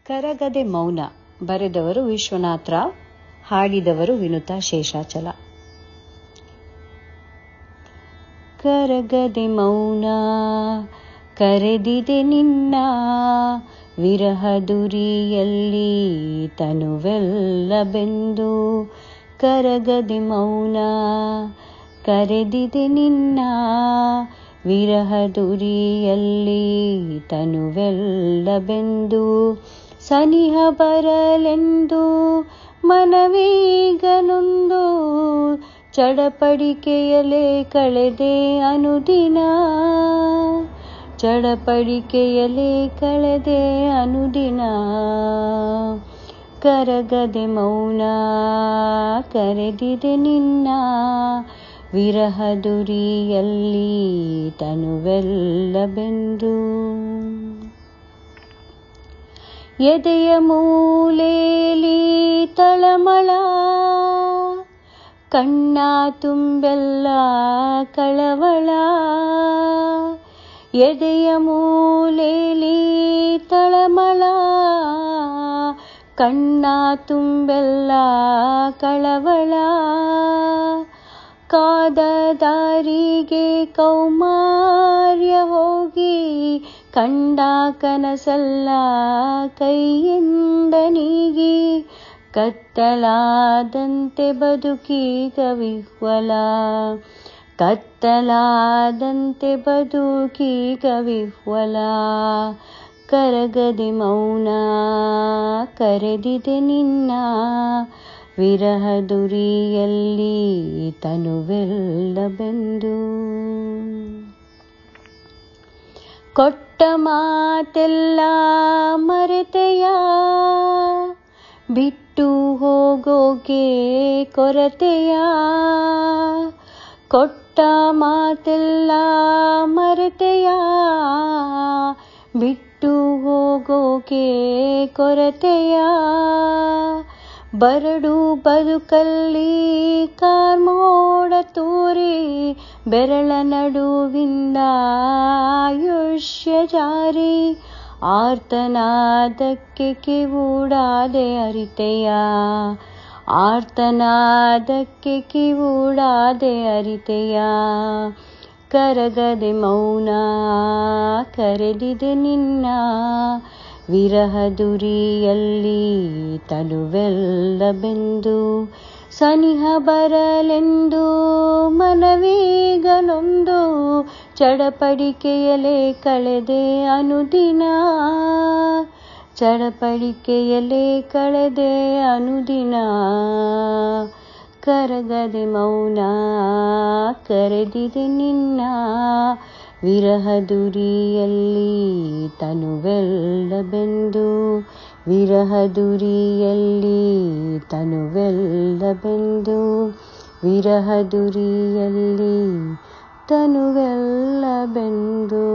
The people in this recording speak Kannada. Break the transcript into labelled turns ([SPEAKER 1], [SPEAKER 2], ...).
[SPEAKER 1] ಕರಗದೆ ಮೌನ ಬರೆದವರು ವಿಶ್ವನಾಥ್ ರಾವ್, ಹಾಡಿದವರು ವಿನುತಾ ಶೇಷಾಚಲ. ಕರಗದೆ ಮೌನ ಕರೆದಿದೆ ನಿನ್ನ ವಿರಹದುರಿಯಲ್ಲಿ ತನುವೆಲ್ಲ ಬೆಂದು. ಕರಗದೆ ಮೌನ ಕರೆದಿದೆ ನಿನ್ನ ವಿರಹದುರಿಯಲ್ಲಿ ತನುವೆಲ್ಲ ಬೆಂದು. ಸನಿಹ ಬರಲೆಂದು ಮನವೀಗನೊಂದು ಚಡಪಡಿಕೆಯಲೇ ಕಳೆದೆ ಅನುದಿನ. ಚಡಪಡಿಕೆಯಲೇ ಕಳೆದೆ ಅನುದಿನ. ಕರಗದೆ ಮೌನ ಕರೆದಿದೆ ನಿನ್ನ ವಿರಹದುರಿಯಲ್ಲಿ ತನುವೆಲ್ಲ ಬೆಂದು. ಎದೆಯ ಮೂಲೆಯಲ್ಲಿ ತಳಮಳ, ಕಣ್ಣ ತುಂಬೆಲ್ಲ ಕಳವಳ. ಎದೆಯ ಮೂಲೆಯಲ್ಲಿ ತಳಮಳ, ಕಣ್ಣ ತುಂಬೆಲ್ಲ ಕಳವಳ. ಕಾದ ದಾರಿಗೆ ಕೌಮಾರ್ಯ ಹೋಗಿ ಕಂಡ ಕನಸಲ್ಲ ಕೈಯಿಂದ ನೀಗಿ. ಕತ್ತಲಾದಂತೆ ಬದುಕೀಗ ವಿಹ್ವಲ, ಕತ್ತಲಾದಂತೆ ಬದುಕೀಗ ವಿಹ್ವಲ. ಕರಗದೆ ಮೌನ ಕರೆದಿದೆ ನಿನ್ನ ವಿರಹದುರಿಯಲ್ಲಿ ತನುವೆಲ್ಲ ಬೆಂದು. ಕೊಟ್ಟ ಮಾತೆಲ್ಲ ಮರೆತೆಯ, ಬಿಟ್ಟು ಹೋಗೋಕೆ ಕೊರತೆಯ. ಕೊಟ್ಟ ಮಾತೆಲ್ಲ ಮರೆತೆಯ, ಬಿಟ್ಟು ಹೋಗೋಕೆ ಕೊರತೆಯ. ಬರಡು ಬದುಕಲ್ಲಿ ಕಾರ್ಮೋಡ ತೂರಿ ಬೆರಳ ನಡುವಿಂದ ಆಯುಷ್ಯ ಜಾರಿ. ಆರ್ತನಾದಕ್ಕೆ ಕಿವುಡಾದೆ ಅರಿತೆಯ, ಆರ್ತನಾದಕ್ಕೆ ಕಿವುಡಾದೆ ಅರಿತೆಯ. ಕರಗದೆ ಮೌನ ಕರೆದಿದೆ ನಿನ್ನ ವಿರಹದುರಿಯಲ್ಲಿ ತನುವೆಲ್ಲ ಬೆಂದು. ಸನಿಹ ಬರಲೆಂದು ಮನವೀಗನೊಂದು ಚಡಪಡಿಕೆಯಲೇ ಕಳೆದೆ ಅನುದಿನ. ಚಡಪಡಿಕೆಯಲೇ ಕಳೆದೆ ಅನುದಿನ. ಕರಗದೆ ಮೌನ ಕರೆದಿದೆ ನಿನ್ನ ವಿರಹದುರಿಯಲ್ಲಿ ತನುವೆಲ್ಲ ಬೆಂದು. ವಿರಹದುರಿಯಲ್ಲಿ ತನುವೆಲ್ಲ ಬೆಂದು. ವಿರಹದುರಿಯಲ್ಲಿ ತನುವೆಲ್ಲ ಬೆಂದು.